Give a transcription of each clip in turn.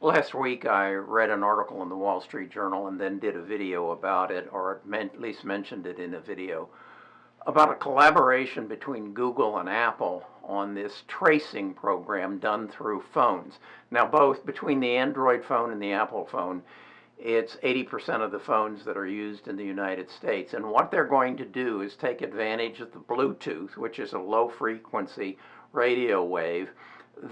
Last week I read an article in the Wall Street Journal and then did a video about it, or at least mentioned it in a video, about a collaboration between Google and Apple on this tracing program done through phones. Now, both between the Android phone and the Apple phone, it's 80% of the phones that are used in the United States. And what they're going to do is take advantage of the Bluetooth, which is a low frequency radio wave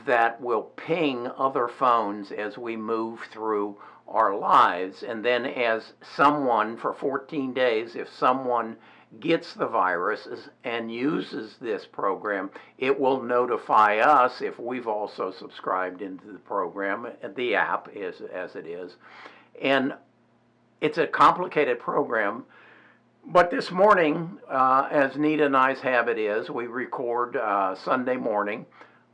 that will ping other phones as we move through our lives. And then as someone, for 14 days, if someone gets the virus and uses this program, it will notify us if we've also subscribed into the program, the app as it is. And it's a complicated program. But this morning, as Nita and I's habit is, we record Sunday morning,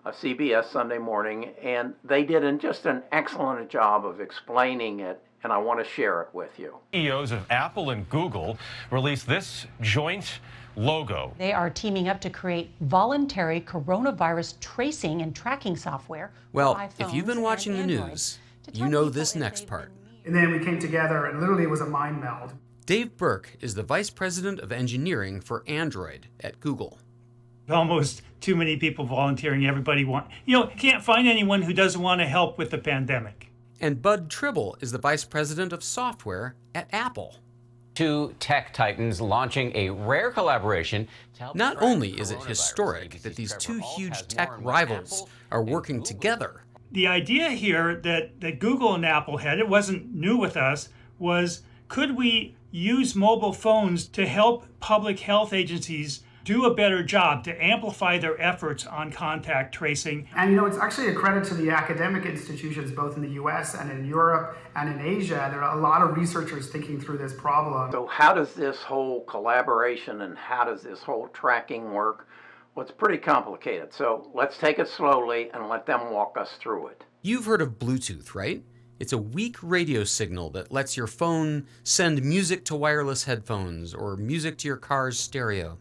CBS Sunday morning, and they did just an excellent job of explaining it, and I want to share it with you. CEOs of Apple and Google released this joint logo. They are teaming up to create voluntary coronavirus tracing and tracking software. Well, if you've been watching the news, you know this next part. And then we came together, and literally it was a mind meld. Dave Burke is the Vice President of Engineering for Android at Google. Almost too many people volunteering. Everybody can't find anyone who doesn't want to help with the pandemic. And Bud Tribble is the Vice President of Software at Apple. Two tech titans launching a rare collaboration to help. Not only is it historic that these two huge tech rivals are working together. The idea here that Google and Apple had, it wasn't new with us, was could we use mobile phones to help public health agencies do a better job to amplify their efforts on contact tracing. And it's actually a credit to the academic institutions both in the US and in Europe and in Asia. There are a lot of researchers thinking through this problem. So how does this whole collaboration and how does this whole tracking work? Well, it's pretty complicated. So let's take it slowly and let them walk us through it. You've heard of Bluetooth, right? It's a weak radio signal that lets your phone send music to wireless headphones or music to your car's stereo.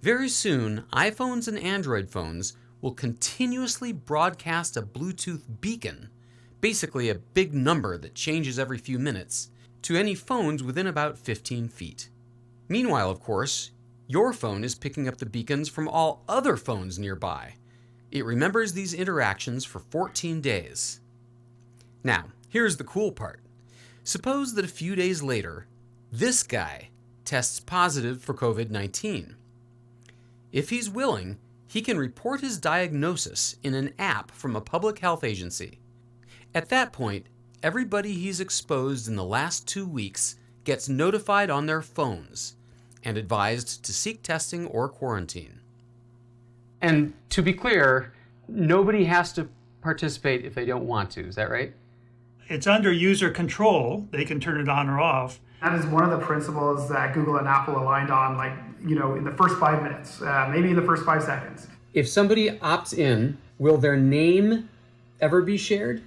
Very soon, iPhones and Android phones will continuously broadcast a Bluetooth beacon, basically a big number that changes every few minutes, to any phones within about 15 feet. Meanwhile, of course, your phone is picking up the beacons from all other phones nearby. It remembers these interactions for 14 days. Now, here's the cool part. Suppose that a few days later, this guy tests positive for COVID-19. If he's willing, he can report his diagnosis in an app from a public health agency. At that point, everybody he's exposed in the last 2 weeks gets notified on their phones and advised to seek testing or quarantine. And to be clear, nobody has to participate if they don't want to, is that right? It's under user control. They can turn it on or off. That is one of the principles that Google and Apple aligned on, in the first 5 minutes, maybe in the first 5 seconds. If somebody opts in, will their name ever be shared?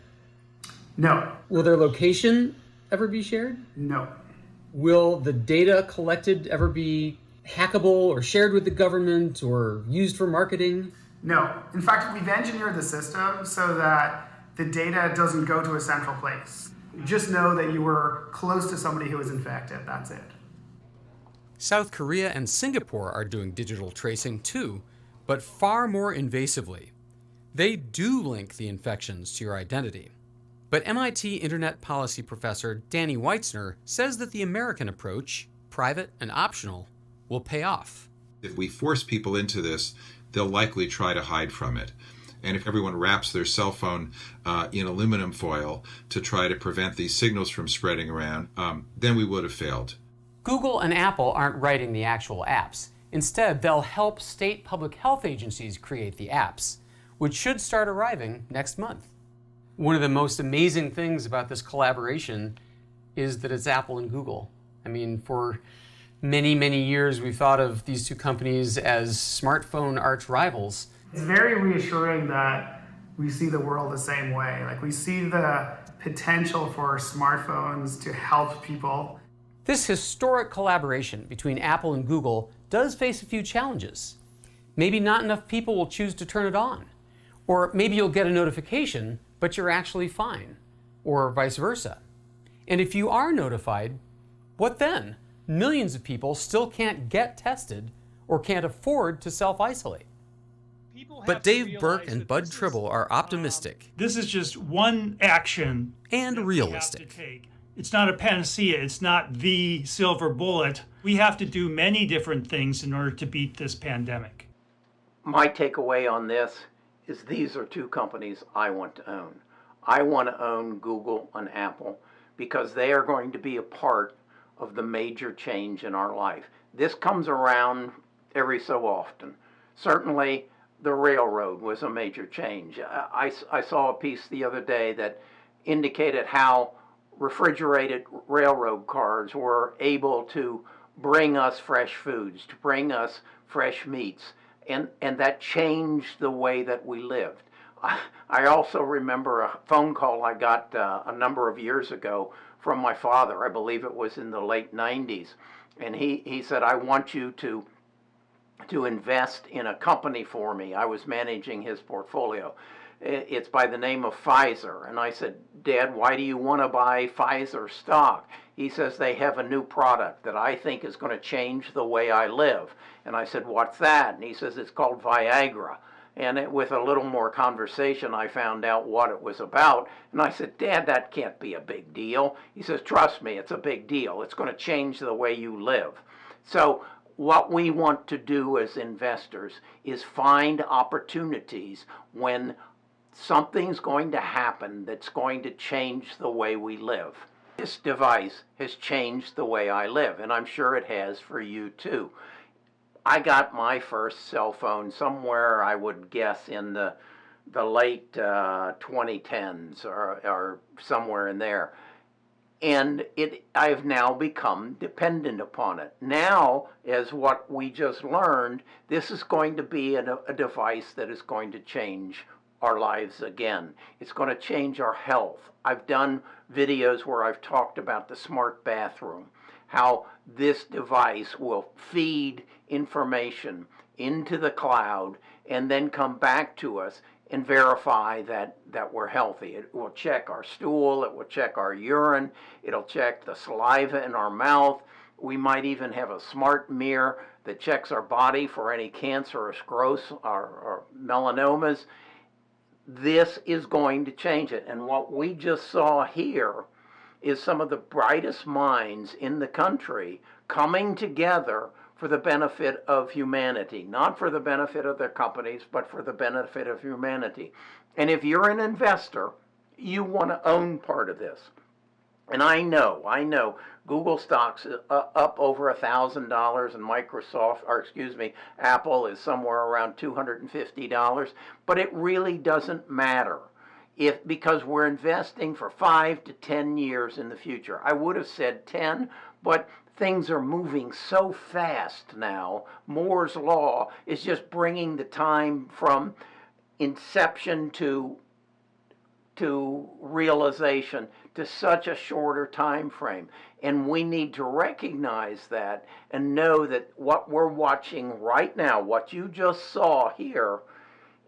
No. Will their location ever be shared? No. Will the data collected ever be hackable or shared with the government or used for marketing? No. In fact, we've engineered the system so that the data doesn't go to a central place. Just know that you were close to somebody who was infected. That's it. South Korea and Singapore are doing digital tracing too, but far more invasively. They do link the infections to your identity. But MIT Internet Policy Professor Danny Weitzner says that the American approach, private and optional, will pay off. If we force people into this, they'll likely try to hide from it. And if everyone wraps their cell phone in aluminum foil to try to prevent these signals from spreading around, then we would have failed. Google and Apple aren't writing the actual apps. Instead, they'll help state public health agencies create the apps, which should start arriving next month. One of the most amazing things about this collaboration is that it's Apple and Google. I mean, for many, many years, we've thought of these two companies as smartphone arch rivals. It's very reassuring that we see the world the same way. We see the potential for smartphones to help people. This historic collaboration between Apple and Google does face a few challenges. Maybe not enough people will choose to turn it on. Or maybe you'll get a notification, but you're actually fine. or vice versa? And if you are notified, what then? Millions of people still can't get tested or can't afford to self-isolate. But Dave Burke and Bud Tribble are optimistic. This is just one action and that we have to realistic. take. It's not a panacea. It's not the silver bullet. We have to do many different things in order to beat this pandemic. My takeaway on this is these are two companies I want to own. I want to own Google and Apple because they are going to be a part of the major change in our life. This comes around every so often. Certainly, the railroad was a major change. I saw a piece the other day that indicated how refrigerated railroad cars were able to bring us fresh foods, to bring us fresh meats, and that changed the way that we lived. I also remember a phone call I got a number of years ago from my father. I believe it was in the late 90s, and he said, I want you to invest in a company for me. I was managing his portfolio. It's by the name of Pfizer. And I said, Dad, why do you want to buy Pfizer stock? He says, they have a new product that I think is going to change the way I live. And I said, what's that? And he says, it's called Viagra. And with a little more conversation, I found out what it was about. And I said, Dad, that can't be a big deal. He says, trust me, it's a big deal. It's going to change the way you live. So what we want to do as investors is find opportunities when something's going to happen that's going to change the way we live. This device has changed the way I live, and I'm sure it has for you too. I got my first cell phone somewhere, I would guess, in the late 2010s or somewhere in there. And I've now become dependent upon it. Now, as what we just learned, this is going to be a device that is going to change our lives again. It's going to change our health. I've done videos where I've talked about the smart bathroom, how this device will feed information into the cloud and then come back to us and verify that we're healthy. It will check our stool, it will check our urine, it'll check the saliva in our mouth. We might even have a smart mirror that checks our body for any cancerous growths or melanomas. This is going to change it. And what we just saw here is some of the brightest minds in the country coming together for the benefit of humanity, not for the benefit of their companies, but for the benefit of humanity. And if you're an investor, you want to own part of this. And I know, Google stock's up over $1,000, and Apple is somewhere around $250, but it really doesn't matter because we're investing for 5 to 10 years in the future. I would have said 10, but things are moving so fast now. Moore's law is just bringing the time from inception to realization to such a shorter time frame. And we need to recognize that and know that what we're watching right now, what you just saw here,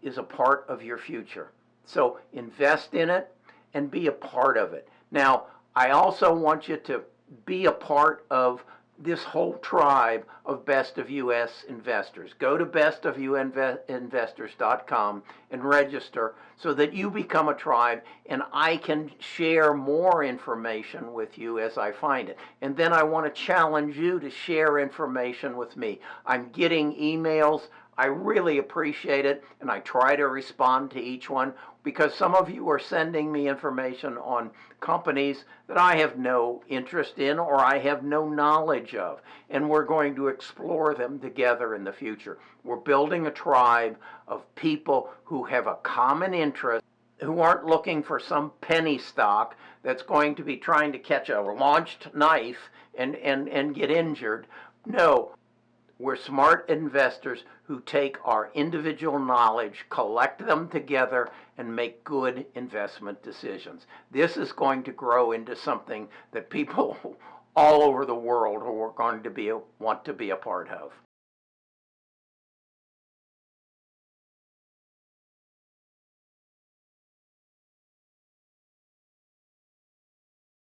is a part of your future. So invest in it and be a part of it. Now, I also want you to be a part of this whole tribe of Best of US investors. Go to bestofusinvestors.com and register so that you become a tribe and I can share more information with you as I find it. And then I want to challenge you to share information with me. I'm getting emails. I really appreciate it, and I try to respond to each one because some of you are sending me information on companies that I have no interest in or I have no knowledge of, and we're going to explore them together in the future. We're building a tribe of people who have a common interest, who aren't looking for some penny stock that's going to be trying to catch a launched knife and get injured. No. We're smart investors who take our individual knowledge, collect them together, and make good investment decisions. This is going to grow into something that people all over the world are going to want to be a part of.